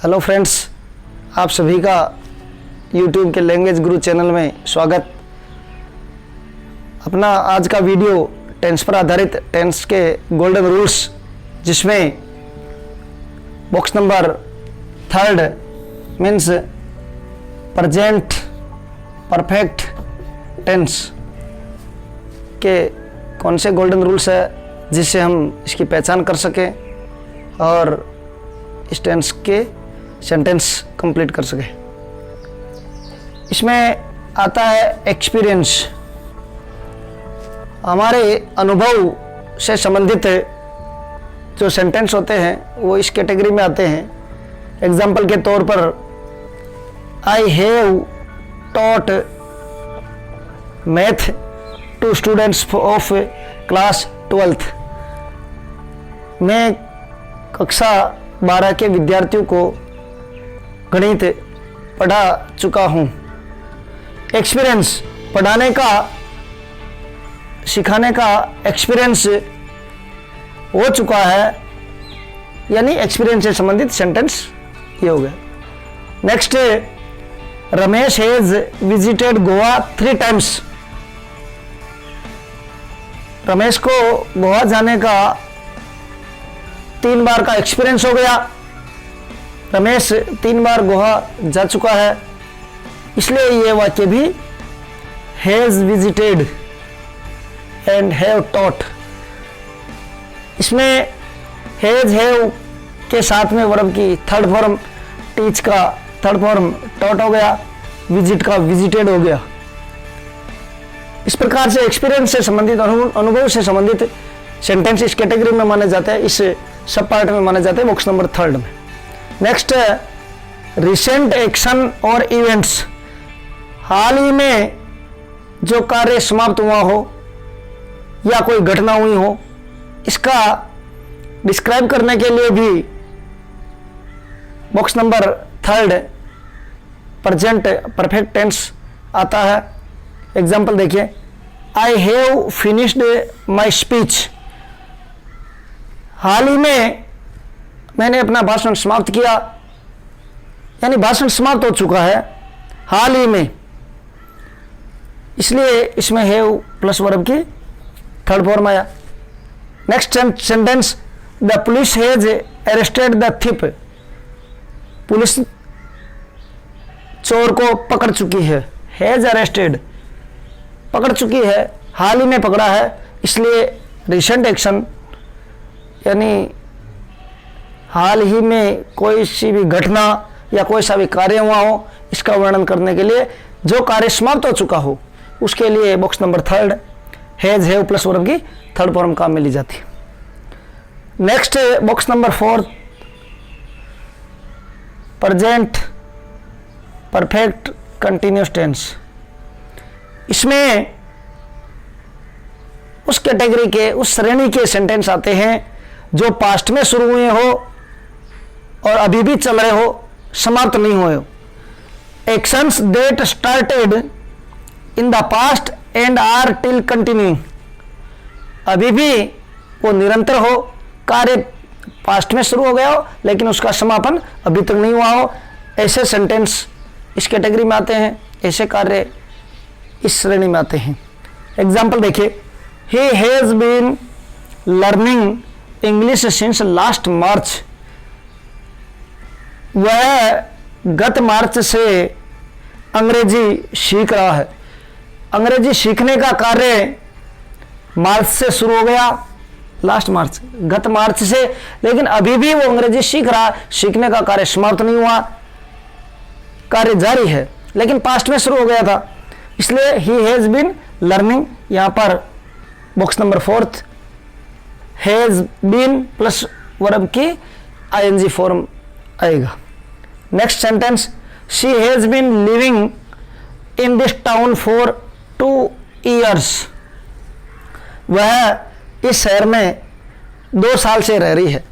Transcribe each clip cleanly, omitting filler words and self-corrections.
Hello friends, आप सभी का YouTube के लैंग्वेज गुरु चैनल में स्वागत। अपना आज का वीडियो टेंस पर आधारित टेंस के गोल्डन रूल्स, जिसमें box number 3 means present perfect tense के कौन से गोल्डन रूल्स है जिससे हम इसकी पहचान कर सकें और इस टेंस के सेंटेंस कंप्लीट कर सके। इसमें आता है एक्सपीरियंस। हमारे अनुभव से संबंधित जो सेंटेंस होते हैं वो इस कैटेगरी में आते हैं। एग्जाम्पल के तौर पर, I have taught math to students of class 12th। मैं कक्षा 12 के विद्यार्थियों को गणित पढ़ा चुका हूँ। एक्सपीरियंस, पढ़ाने का, सिखाने का एक्सपीरियंस हो चुका है, यानी एक्सपीरियंस से संबंधित सेंटेंस ये हो गया। Next, Ramesh has visited Goa 3 times। Ramesh को गोवा जाने का 3 बार का एक्सपीरियंस हो गया। रमेश 3 बार गोवा जा चुका है, इसलिए ये वाक्य भी has visited and have taught. इसमें हैज हैव के साथ में वर्ब की थर्ड फॉर्म टीच का थर्ड फॉर्म टॉट हो गया, विजिट का विजिटेड हो गया। इस प्रकार से एक्सपीरियंस से संबंधित, अनुभव से संबंधित सेंटेंस इस कैटेगरी में माने जाते हैं, इस सब पार्ट में माने जाते हैं बॉक्स नंबर 3 में। नेक्स्ट, रिसेंट एक्शन और इवेंट्स। हाल ही में जो कार्य समाप्त हुआ हो या कोई घटना हुई हो, इसका डिस्क्राइब करने के लिए भी box number 3 present perfect tense आता है। एग्जाम्पल देखिए, I have finished my speech. हाल ही में मैंने अपना भाषण समाप्त किया, यानी भाषण समाप्त हो चुका है हाल ही में, इसलिए इसमें हैव प्लस वर्ब की थर्ड फॉर्म आया। Next sentence, the police has arrested the thief. Police चोर को पकड़ चुकी है। हैज अरेस्टेड, पकड़ चुकी है, हाल ही में पकड़ा है, इसलिए रिसेंट एक्शन यानी हाल ही में कोई सी भी घटना या कोई सा भी कार्य हुआ हो, इसका वर्णन करने के लिए जो कार्य समाप्त हो चुका हो, उसके लिए box number 3 has have plus verb की थर्ड फॉर्म काम में ली जाती है। Next, box number 4 present perfect continuous tense. इसमें उस कैटेगरी के, उस श्रेणी के सेंटेंस आते हैं जो पास्ट में शुरू हुए हो और अभी भी चल रहे हो, समाप्त नहीं हुए हो। Actions that started in the past and are till continuing. अभी भी वो निरंतर हो, कार्य पास्ट में शुरू हो गया हो लेकिन उसका समापन अभी तक नहीं हुआ हो, ऐसे सेंटेंस इस कैटेगरी में आते हैं, ऐसे कार्य इस श्रेणी में आते हैं। एग्जाम्पल देखिए, he has been learning English since last March. वह गत मार्च से अंग्रेजी सीख रहा है। अंग्रेजी सीखने का कार्य मार्च से शुरू हो गया, लास्ट मार्च, गत मार्च से, लेकिन अभी भी वो अंग्रेजी सीख रहा, सीखने का कार्य समाप्त नहीं हुआ, कार्य जारी है, लेकिन पास्ट में शुरू हो गया था, इसलिए ही हैज बीन लर्निंग। यहां पर box number 4 has been plus verb की आईएनजी फॉर्म आएगा। Next sentence, she has been living in this town for 2 years। वह इस शहर में 2 साल से रह रही है।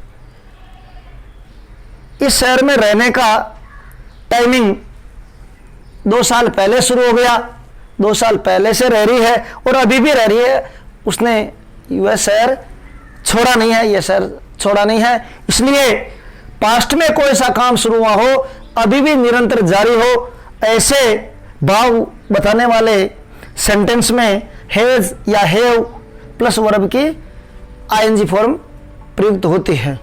इस शहर में रहने का टाइमिंग 2 साल पहले शुरू हो गया, 2 साल पहले से रह रही है और अभी भी रह रही है। उसने वह शहर छोड़ा नहीं है, यह शहर छोड़ा नहीं है, इसलिए पास्ट में कोई सा काम शुरू हुआ हो, अभी भी निरंतर जारी हो, ऐसे भाव बताने वाले सेंटेंस में हैज या हैव प्लस वर्ब की आईएनजी फॉर्म प्रयुक्त होती है।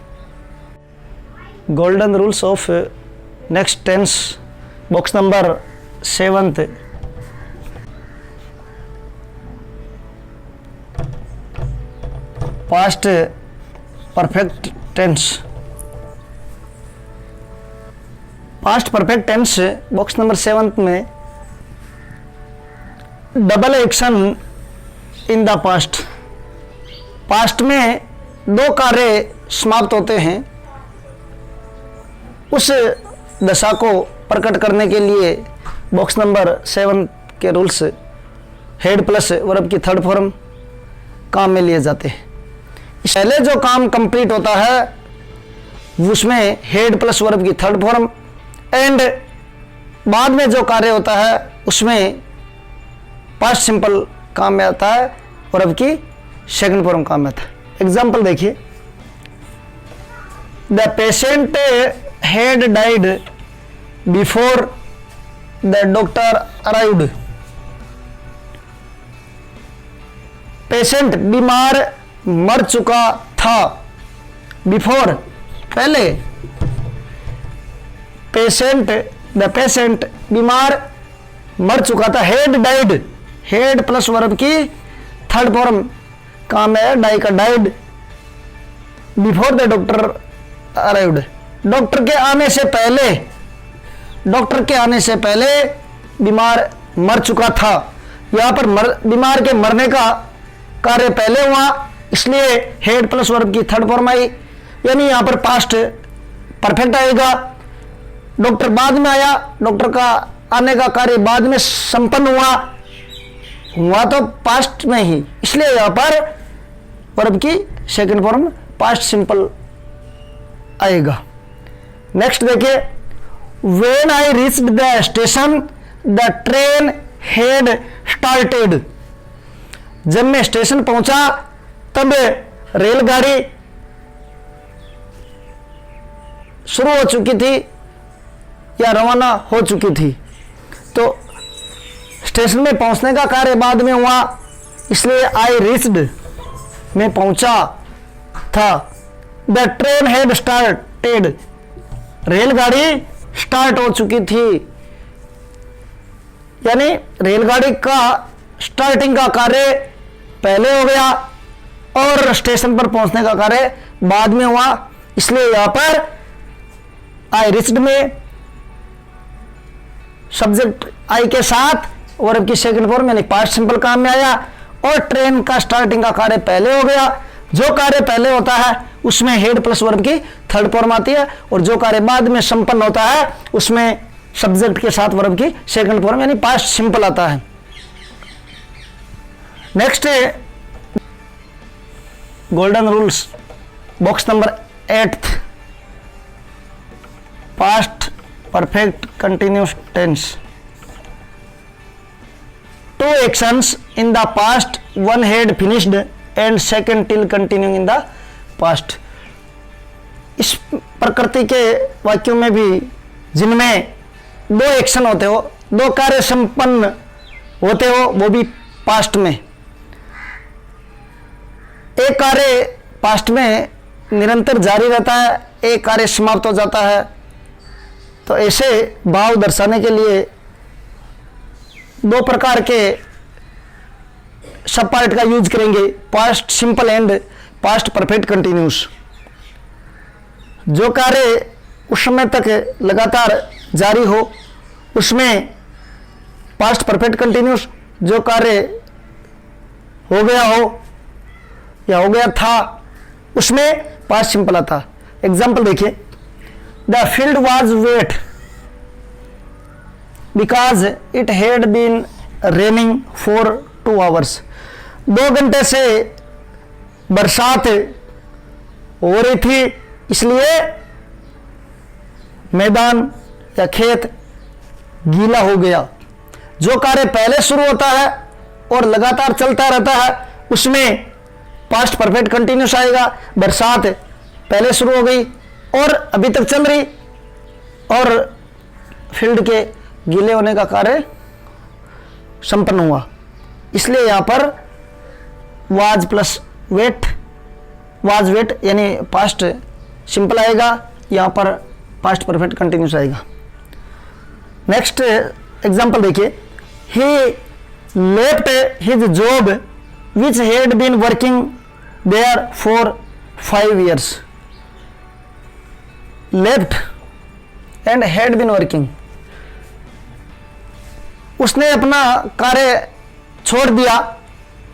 Golden rules of next tense, box number 7। Past perfect tense. Past perfect tense box number 7 में double action in the past. पास्ट में दो कार्य समाप्त होते हैं, उस दशा को प्रकट करने के लिए बॉक्स नंबर 7 के रूल्स हेड प्लस वर्ब की थर्ड फॉर्म काम में लिए जाते हैं। पहले जो काम कंप्लीट होता है उसमें हेड प्लस वर्ब की थर्ड फॉर्म, एंड बाद में जो कार्य होता है उसमें पास्ट सिंपल काम में आता है, वर्ब की सेकंड फॉर्म काम में आता है। एग्जाम्पल देखिए, the patient had died before the doctor arrived. Patient बीमार मर चुका था, बिफोर पहले, द पेशेंट बीमार मर चुका था, had died, head plus verb की थर्ड फॉर्म काम है, डाई का died, before the doctor arrived, doctor के आने से पहले बीमार मर चुका था। यहां पर बीमार के मरने का कार्य पहले हुआ, इसलिए हेड प्लस वर्ब की थर्ड फॉर्म आई, यानी यहां पर पास्ट परफेक्ट आएगा। डॉक्टर बाद में आया, डॉक्टर का आने का कार्य बाद में संपन्न हुआ तो पास्ट में ही, इसलिए यहां पर वर्ब की सेकंड फॉर्म पास्ट सिंपल आएगा। नेक्स्ट देखिए, when I reached the station the train had started. जब मैं स्टेशन पहुंचा तब रेलगाड़ी शुरू हो चुकी थी या रवाना हो चुकी थी। तो स्टेशन में पहुंचने का कार्य बाद में हुआ, इसलिए आई रीच्ड, मैं पहुंचा था। द ट्रेन हैड स्टार्टेड, रेलगाड़ी स्टार्ट हो चुकी थी, यानी रेलगाड़ी का स्टार्टिंग का कार्य पहले हो गया और स्टेशन पर पहुंचने का कार्य बाद में हुआ, इसलिए यहां पर आई रिच्ड में सब्जेक्ट आई के साथ वर्ब की सेकंड फॉर्म यानी पास्ट सिंपल काम में आया, और ट्रेन का स्टार्टिंग का कार्य पहले हो गया। जो कार्य पहले होता है उसमें हेड प्लस वर्ब की थर्ड फॉर्म आती है, और जो कार्य बाद में संपन्न होता है उसमें सब्जेक्ट के साथ वर्ब की सेकंड फॉर्म यानी पास्ट सिंपल आता है। नेक्स्ट है golden rules, box number 8, past perfect continuous tense. Two actions in the past, one had finished and second till continuing in the past. इस प्रकृति के वाक्यों में भी जिनमें दो एक्शन होते हो, दो कार्य संपन्न होते हो, वो भी पास्ट में। एक कार्य पास्ट में निरंतर जारी रहता है, एक कार्य समाप्त हो जाता है। तो ऐसे भाव दर्शाने के लिए दो प्रकार के सब पार्ट का यूज करेंगे, past simple and past perfect continuous. जो कार्य उस समय तक लगातार जारी हो उसमें पास्ट परफेक्ट कंटिन्यूस, जो कार्य हो गया हो या हो गया था उसमें पास्ट सिंपल आता। एग्जाम्पल देखिए, the field was wet because it had been raining for 2 hours। 2 घंटे से बरसात हो रही थी, इसलिए मैदान या खेत गीला हो गया। जो कार्य पहले शुरू होता है और लगातार चलता रहता है उसमें पास्ट परफेक्ट कंटिन्यूस आएगा। बरसात पहले शुरू हो गई और अभी तक चल रही और फील्ड के गीले होने का कार्य संपन्न हुआ, इसलिए यहां पर was plus wait, was wait यानी पास्ट सिंपल आएगा, यहां पर पास्ट परफेक्ट कंटिन्यूस आएगा। नेक्स्ट एग्जांपल देखिए, he left his job which had been working there for 5 years। Left and had been working, उसने अपना कार्य छोड़ दिया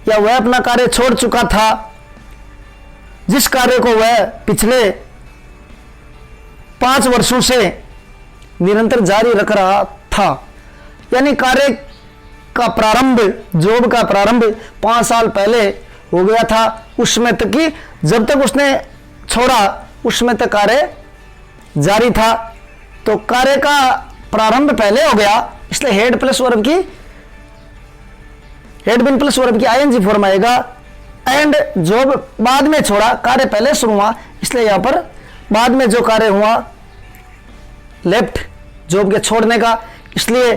या वह अपना कार्य छोड़ चुका था, जिस कार्य को वह पिछले 5 वर्षों से निरंतर जारी रख रहा था। यानी कार्य का प्रारंभ, जॉब का प्रारंभ 5 साल पहले हो गया था, उसमें तक कि जब तक उसने छोड़ा उसमें तक कार्य जारी था। तो कार्य का प्रारंभ पहले हो गया, इसलिए हेड प्लस वर्ब की, हेड बिन प्लस वर्ब की आईएनजी फॉर्म आएगा। एंड जॉब बाद में छोड़ा, कार्य पहले शुरू हुआ, इसलिए यहां पर बाद में जो कार्य हुआ लेफ्ट जॉब के छोड़ने का, इसलिए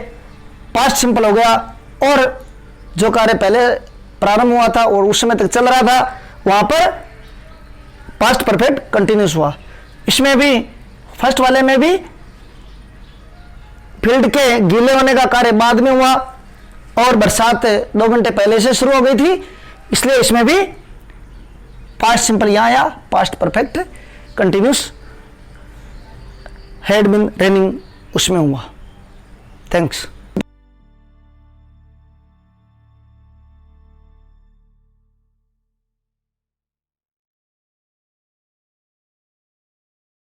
पास्ट सिंपल हो गया। और जो कार्य पहले प्रारंभ हुआ था और उस समय तक चल रहा था, वहां पर पास्ट परफेक्ट कंटिन्यूस हुआ। इसमें भी फर्स्ट वाले में भी फील्ड के गीले होने का कार्य बाद में हुआ और बरसात 2 घंटे पहले से शुरू हो गई थी, इसलिए इसमें भी पास्ट सिंपल यहां आया, past perfect continuous had been raining उसमें हुआ। थैंक्स।